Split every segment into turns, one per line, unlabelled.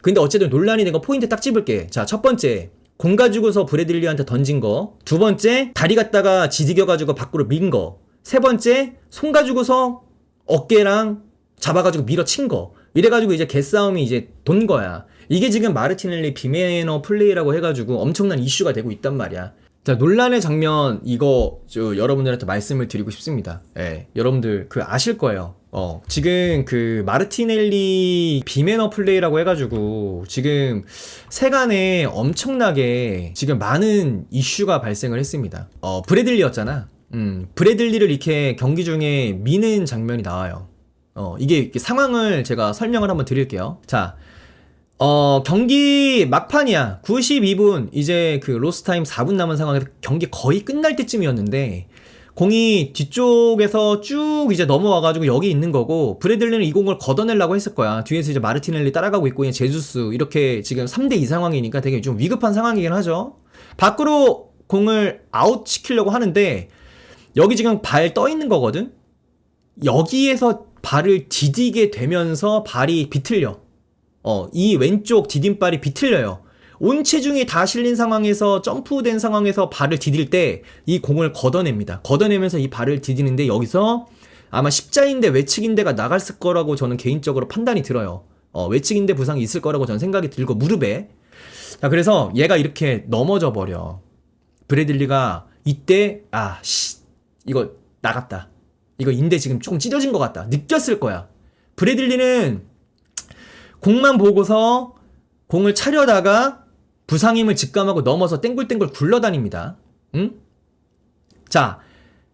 근데 어쨌든 논란이 된 거 포인트 딱 집을게. 자, 첫 번째. 공 가지고서 브래들리한테 던진 거. 두 번째, 다리 갖다가 지디겨가지고 밖으로 민 거. 세 번째, 손 가지고서 어깨랑 잡아가지고 밀어친 거. 이래가지고 이제 개싸움이 이제 돈 거야. 이게 지금 마르티넬리 비매너 플레이라고 해가지고 엄청난 이슈가 되고 있단 말이야. 자, 논란의 장면, 이거, 여러분들한테 말씀을 드리고 싶습니다. 예, 여러분들, 아실 거예요. 지금 마르티넬리 비매너 플레이라고 해가지고, 지금, 세간에 엄청나게, 지금 많은 이슈가 발생을 했습니다. 브래들리였잖아. 브래들리를 이렇게 경기 중에 미는 장면이 나와요. 이게 상황을 제가 설명을 한번 드릴게요. 자, 경기 막판이야. 92분, 이제 로스타임 4분 남은 상황에서 경기 거의 끝날 때쯤이었는데, 공이 뒤쪽에서 쭉 이제 넘어와가지고 여기 있는 거고, 브래들리는 이 공을 걷어내려고 했을 거야. 뒤에서 이제 마르티넬리 따라가고 있고, 제주스, 이렇게 지금 3대2 상황이니까 되게 좀 위급한 상황이긴 하죠. 밖으로 공을 아웃 시키려고 하는데, 여기 지금 발 떠 있는 거거든? 여기에서 발을 디디게 되면서 발이 비틀려. 이 왼쪽 디딤발이 비틀려요. 온 체중이 다 실린 상황에서 점프된 상황에서 발을 디딜 때 이 공을 걷어냅니다. 걷어내면서 이 발을 디디는데 여기서 아마 십자인대 외측인대가 나갔을 거라고 저는 개인적으로 판단이 들어요. 외측인대 부상이 있을 거라고 저는 생각이 들고 무릎에. 자, 그래서 얘가 이렇게 넘어져 버려. 브래들리가 이때 이거 나갔다. 이거 인대 지금 조금 찢어진 것 같다. 느꼈을 거야. 브래들리는 공만 보고서 공을 차려다가 부상임을 직감하고 넘어서 땡굴땡굴 굴러다닙니다. 응? 자,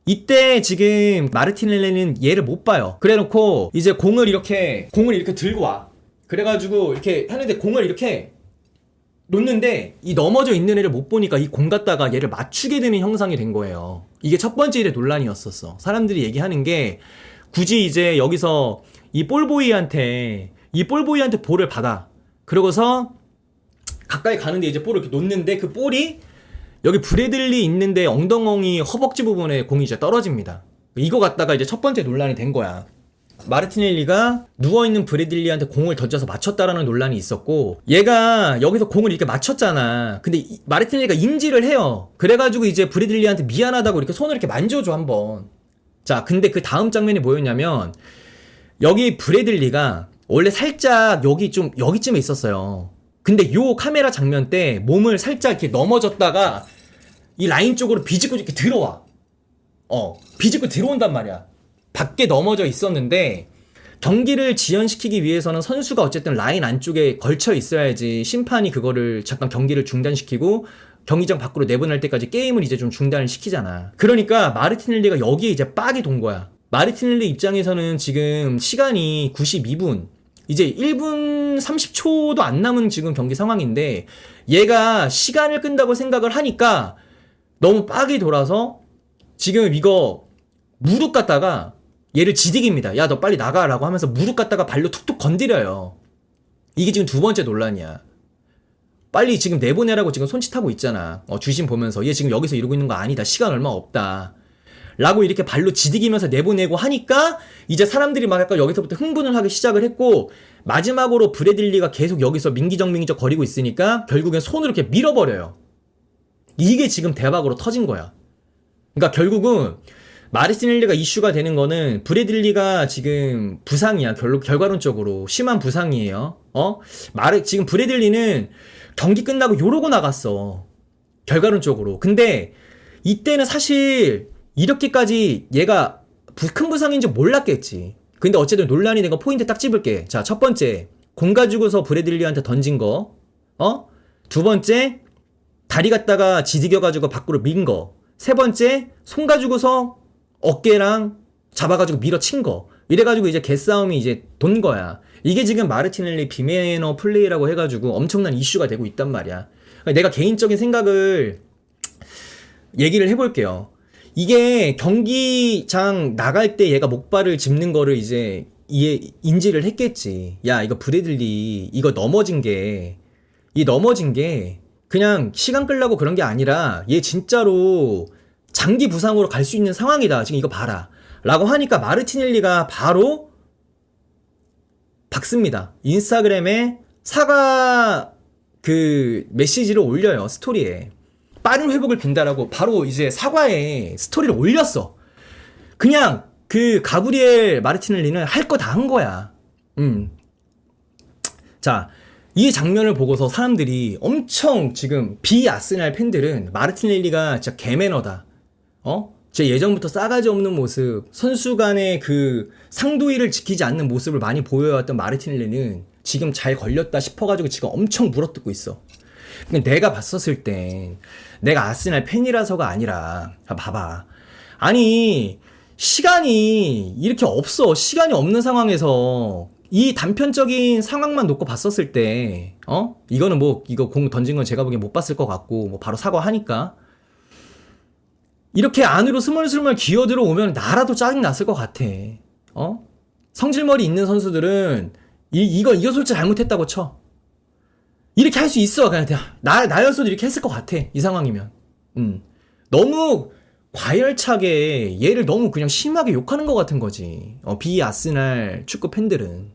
이때 지금 마르티넬리는 얘를 못 봐요. 그래놓고 이제 공을 이렇게 들고 와. 그래가지고 이렇게 하는데 공을 이렇게 놓는데 이 넘어져 있는 애를 못 보니까 이 공 갖다가 얘를 맞추게 되는 형상이 된 거예요. 이게 첫 번째 일의 논란이었었어. 사람들이 얘기하는 게 굳이 이제 여기서 이 볼보이한테 볼을 받아. 그러고서 가까이 가는데 이제 볼을 이렇게 놓는데 그 볼이 여기 브래들리 있는데 엉덩이 허벅지 부분에 공이 이제 떨어집니다. 이거 갖다가 이제 첫 번째 논란이 된 거야. 마르티넬리가 누워있는 브래들리한테 공을 던져서 맞췄다라는 논란이 있었고, 얘가 여기서 공을 이렇게 맞췄잖아. 근데 마르티넬리가 인지를 해요. 그래가지고 이제 브래들리한테 미안하다고 이렇게 손을 이렇게 만져줘 한번. 자, 근데 그 다음 장면이 뭐였냐면 여기 브래들리가 원래 살짝 여기쯤에 있었어요. 근데 요 카메라 장면 때 몸을 살짝 이렇게 넘어졌다가 이 라인 쪽으로 비집고 이렇게 들어와. 비집고 들어온단 말이야. 밖에 넘어져 있었는데 경기를 지연시키기 위해서는 선수가 어쨌든 라인 안쪽에 걸쳐 있어야지 심판이 그거를 잠깐 경기를 중단시키고 경기장 밖으로 내보낼 때까지 게임을 이제 좀 중단을 시키잖아. 그러니까 마르티넬리가 여기에 이제 빡이 돈 거야. 마르티넬리 입장에서는 지금 시간이 92분, 이제 1분 30초도 안 남은 지금 경기 상황인데 얘가 시간을 끈다고 생각을 하니까 너무 빡이 돌아서 지금 이거 무릎 갖다가 얘를 지디깁니다. 야, 너 빨리 나가라고 하면서 무릎 갖다가 발로 툭툭 건드려요. 이게 지금 두 번째 논란이야. 빨리 지금 내보내라고 지금 손짓하고 있잖아. 주심 보면서 얘 지금 여기서 이러고 있는 거 아니다. 시간 얼마 없다. 라고 이렇게 발로 지디기면서 내보내고 하니까 이제 사람들이 막 약간 여기서부터 흥분을 하기 시작을 했고, 마지막으로 브래들리가 계속 여기서 민기적 거리고 있으니까 결국엔 손으로 이렇게 밀어버려요. 이게 지금 대박으로 터진 거야. 그러니까 결국은 마르티넬리가 이슈가 되는 거는 브래들리가 지금 부상이야. 결과론적으로 심한 부상이에요. 지금 브래들리는 경기 끝나고 요러고 나갔어. 결과론적으로. 근데 이때는 사실 이렇게까지 얘가 큰 부상인지 몰랐겠지. 근데 어쨌든 논란이 된 거 포인트 딱 집을게. 자, 첫 번째, 공 가지고서 브래들리한테 던진 거. 두 번째, 다리 갖다가 지디겨가지고 밖으로 민 거. 세 번째, 손 가지고서 어깨랑 잡아가지고 밀어친 거. 이래가지고 이제 개싸움이 이제 돈 거야. 이게 지금 마르티넬리 비매너 플레이라고 해가지고 엄청난 이슈가 되고 있단 말이야. 내가 개인적인 생각을 얘기를 해볼게요. 이게 경기장 나갈 때 얘가 목발을 짚는 거를 이제 인지를 했겠지. 야, 이거 브래들리 이거 넘어진 게 그냥 시간 끌려고 그런 게 아니라 얘 진짜로 장기 부상으로 갈 수 있는 상황이다. 지금 이거 봐라. 라고 하니까 마르티넬리가 바로 박습니다. 인스타그램에 사과 그 메시지를 올려요, 스토리에. 빠른 회복을 빈다라고 바로 이제 사과에 스토리를 올렸어. 그냥 그 가브리엘 마르티넬리는 할 거 다 한 거야. 자, 이 장면을 보고서 사람들이 엄청 지금 비아스날 팬들은 마르티넬리가 진짜 개매너다. 제 예전부터 싸가지 없는 모습, 선수 간의 그 상도위를 지키지 않는 모습을 많이 보여왔던 마르티넬리는 지금 잘 걸렸다 싶어가지고 지금 엄청 물어뜯고 있어. 근데 내가 봤었을 땐 내가 아스날 팬이라서가 아니라 봐봐. 아니 시간이 이렇게 없어. 시간이 없는 상황에서 이 단편적인 상황만 놓고 봤었을 때 이거는 뭐 이거 공 던진 건 제가 보기엔 못 봤을 것 같고 뭐 바로 사과하니까 이렇게 안으로 스멀스멀 기어들어 오면 나라도 짜증 났을 것 같아. 성질머리 있는 선수들은 이거 솔직히 잘못했다고 쳐. 이렇게 할 수 있어. 그냥 나였어도 이렇게 했을 것 같아. 이 상황이면. 너무 과열차게 얘를 너무 그냥 심하게 욕하는 것 같은 거지. 비아스날 축구 팬들은.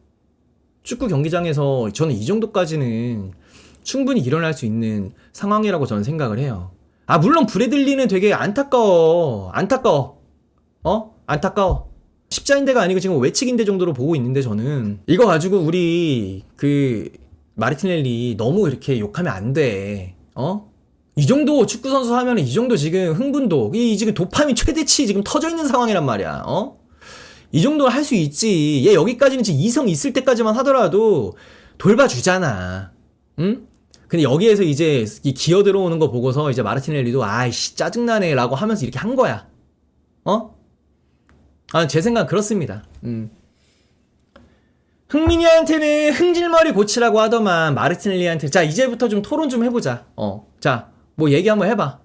축구 경기장에서 저는 이 정도까지는 충분히 일어날 수 있는 상황이라고 저는 생각을 해요. 물론 브래들리는 되게 안타까워. 안타까워. 십자인대가 아니고 지금 외측인대 정도로 보고 있는데 저는 이거 가지고 우리 그 마르티넬리 너무 이렇게 욕하면 안 돼. 이 정도 축구 선수 하면 이 정도 지금 흥분도 지금 도파민 최대치 지금 터져 있는 상황이란 말이야. 이 정도 할 수 있지. 얘 여기까지는 지금 이성 있을 때까지만 하더라도 돌봐주잖아. 응? 근데 여기에서 이제 이 기어 들어오는 거 보고서 이제 마르티넬리도 아이씨 짜증나네 라고 하면서 이렇게 한 거야. 제 생각은 그렇습니다. 흥민이한테는 흥질머리 고치라고 하더만 마르티넬리한테 자 이제부터 좀 토론 좀 해보자. 자 뭐 얘기 한번 해봐.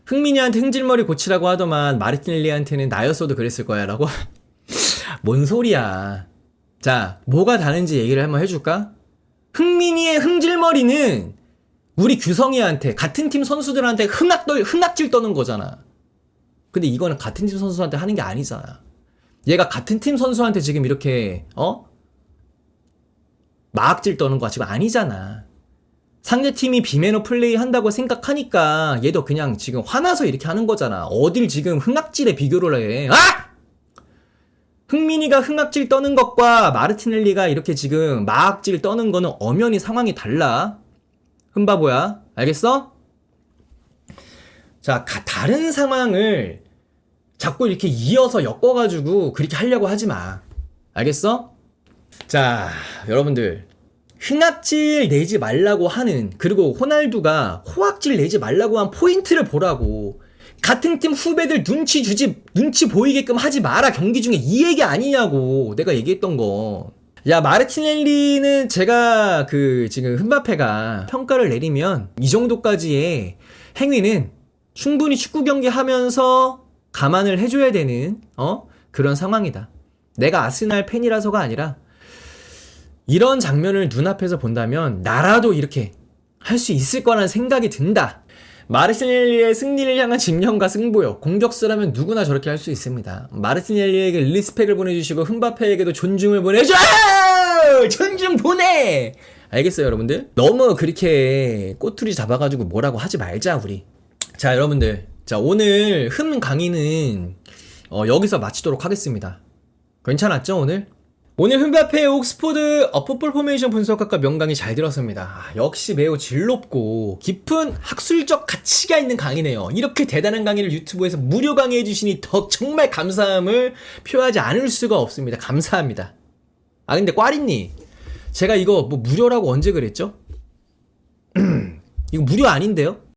흥민이한테 흥질머리 고치라고 하더만 마르티넬리한테는 나였어도 그랬을 거야 라고. 뭔 소리야. 자 뭐가 다른지 얘기를 한번 해줄까? 흥민이의 흥질머리는 우리 규성이한테 같은 팀 선수들한테 흥악질 떠는 거잖아. 근데 이거는 같은 팀 선수한테 하는 게 아니잖아. 얘가 같은 팀 선수한테 지금 이렇게 마악질 떠는 거 지금 아니잖아. 상대팀이 비매너 플레이 한다고 생각하니까 얘도 그냥 지금 화나서 이렇게 하는 거잖아. 어딜 지금 흥악질에 비교를 해. 흥민이가 흥악질 떠는 것과 마르티넬리가 이렇게 지금 마악질 떠는 거는 엄연히 상황이 달라. 흠바보야. 알겠어? 자, 다른 상황을 자꾸 이렇게 이어서 엮어가지고 그렇게 하려고 하지 마. 알겠어? 자, 여러분들. 흥악질 내지 말라고 하는, 그리고 호날두가 호악질 내지 말라고 한 포인트를 보라고. 같은 팀 후배들 눈치 보이게끔 하지 마라. 경기 중에 이 얘기 아니냐고. 내가 얘기했던 거. 야, 마르티넬리는 제가 지금 흠바페가 평가를 내리면 이 정도까지의 행위는 충분히 축구 경기 하면서 감안을 해줘야 되는 그런 상황이다. 내가 아스날 팬이라서가 아니라 이런 장면을 눈앞에서 본다면 나라도 이렇게 할 수 있을 거라는 생각이 든다. 마르티넬리의 승리를 향한 집념과 승부요. 공격수라면 누구나 저렇게 할 수 있습니다. 마르티넬리에게 리스펙을 보내주시고 흠바페에게도 존중을 보내줘! 존중 보내! 알겠어요, 여러분들? 너무 그렇게 꼬투리 잡아가지고 뭐라고 하지 말자, 우리. 자, 여러분들. 자, 오늘 강의는 여기서 마치도록 하겠습니다. 괜찮았죠, 오늘? 오늘 흠바페의 옥스포드 풋볼 포메이션 분석학과 명강의 잘 들었습니다. 역시 매우 질롭고 깊은 학술적 가치가 있는 강의네요. 이렇게 대단한 강의를 유튜브에서 무료 강의해 주시니 정말 감사함을 표하지 않을 수가 없습니다. 감사합니다. 근데 꽈리님, 제가 이거 뭐 무료라고 언제 그랬죠? 이거 무료 아닌데요?